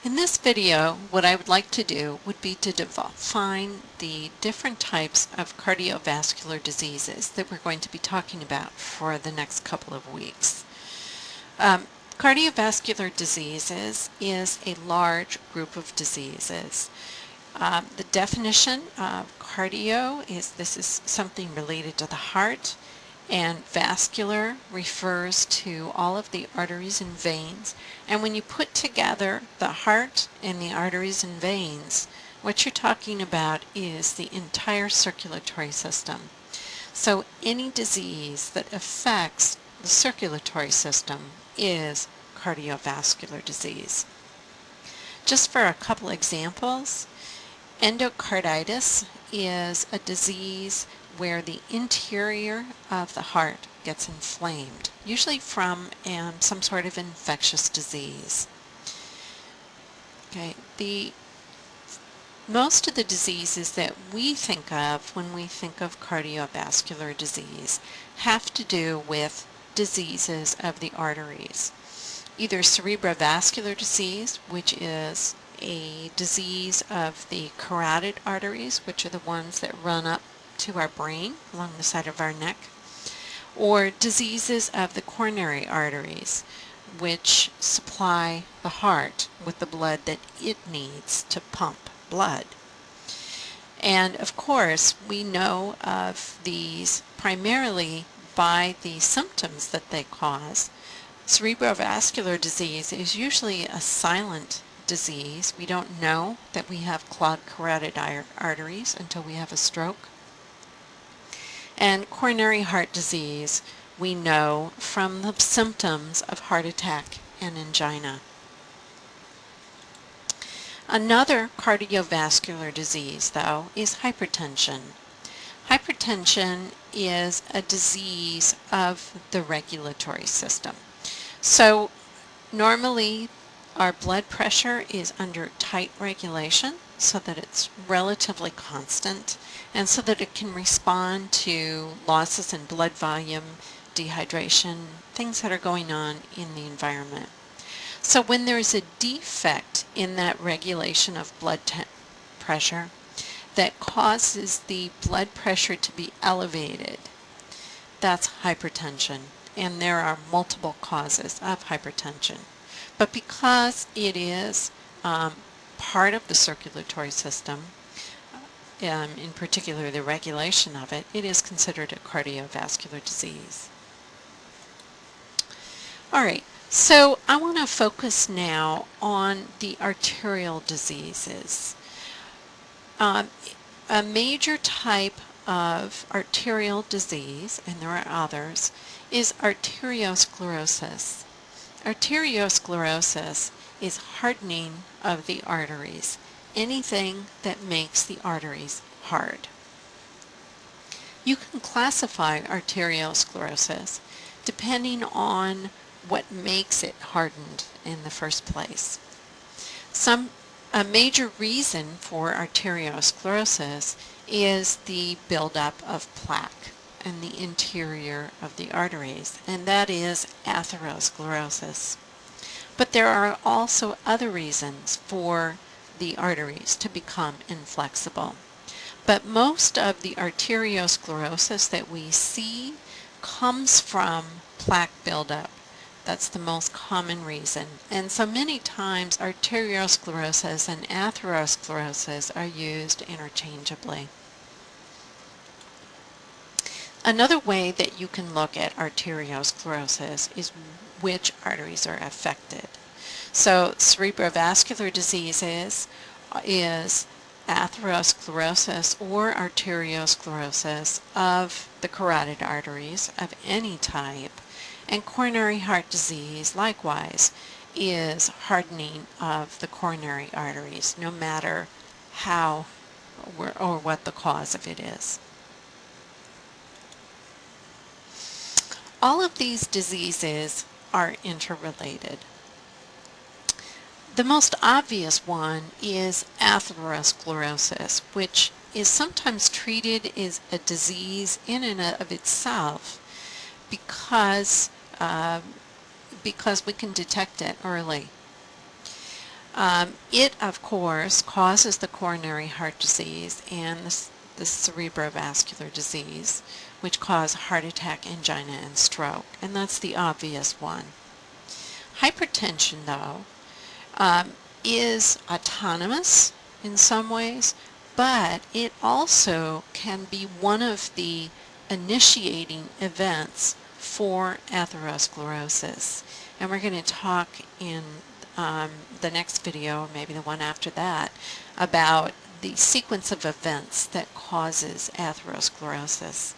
In this video, what I would like to do would be to define the different types of cardiovascular diseases that we're going to be talking about for the next couple of weeks. Cardiovascular diseases is a large group of diseases. The definition of cardio is this is something related to the heart, and vascular refers to all of the arteries and veins. And when you put together the heart and the arteries and veins, what you're talking about is the entire circulatory system. So any disease that affects the circulatory system is cardiovascular disease. Just for a couple examples, endocarditis is a disease where the interior of the heart gets inflamed, usually from some sort of infectious disease. Okay, most of the diseases that we think of when we think of cardiovascular disease have to do with diseases of the arteries. Either cerebrovascular disease, which is a disease of the carotid arteries, which are the ones that run up to our brain along the side of our neck, or diseases of the coronary arteries, which supply the heart with the blood that it needs to pump blood. And of course, we know of these primarily by the symptoms that they cause. Cerebrovascular disease is usually a silent disease. We don't know that we have clogged carotid arteries until we have a stroke. And coronary heart disease we know from the symptoms of heart attack and angina. Another cardiovascular disease, though, is hypertension. Hypertension is a disease of the regulatory system. So normally our blood pressure is under tight regulation so that it's relatively constant and so that it can respond to losses in blood volume, dehydration, things that are going on in the environment. So when there's a defect in that regulation of blood pressure that causes the blood pressure to be elevated, that's hypertension. And there are multiple causes of hypertension. But because it is part of the circulatory system, in particular the regulation of it, it is considered a cardiovascular disease. All right, so I want to focus now on the arterial diseases. A major type of arterial disease, and there are others, is arteriosclerosis. Arteriosclerosis is hardening of the arteries, anything that makes the arteries hard. You can classify arteriosclerosis depending on what makes it hardened in the first place. A major reason for arteriosclerosis is the buildup of plaque in the interior of the arteries, and that is atherosclerosis. But there are also other reasons for the arteries to become inflexible. But most of the arteriosclerosis that we see comes from plaque buildup. That's the most common reason. And so many times arteriosclerosis and atherosclerosis are used interchangeably. Another way that you can look at arteriosclerosis is which arteries are affected. So cerebrovascular diseases is atherosclerosis or arteriosclerosis of the carotid arteries of any type, and coronary heart disease likewise is hardening of the coronary arteries, no matter how or what the cause of it is. All of these diseases are interrelated. The most obvious one is atherosclerosis, which is sometimes treated as a disease in and of itself because we can detect it early. It, of course, causes the coronary heart disease and the cerebrovascular disease, which cause heart attack, angina, and stroke, and that's the obvious one. Hypertension, though, is autonomous in some ways, but it also can be one of the initiating events for atherosclerosis. And we're going to talk in the next video, or maybe the one after that, about the sequence of events that causes atherosclerosis.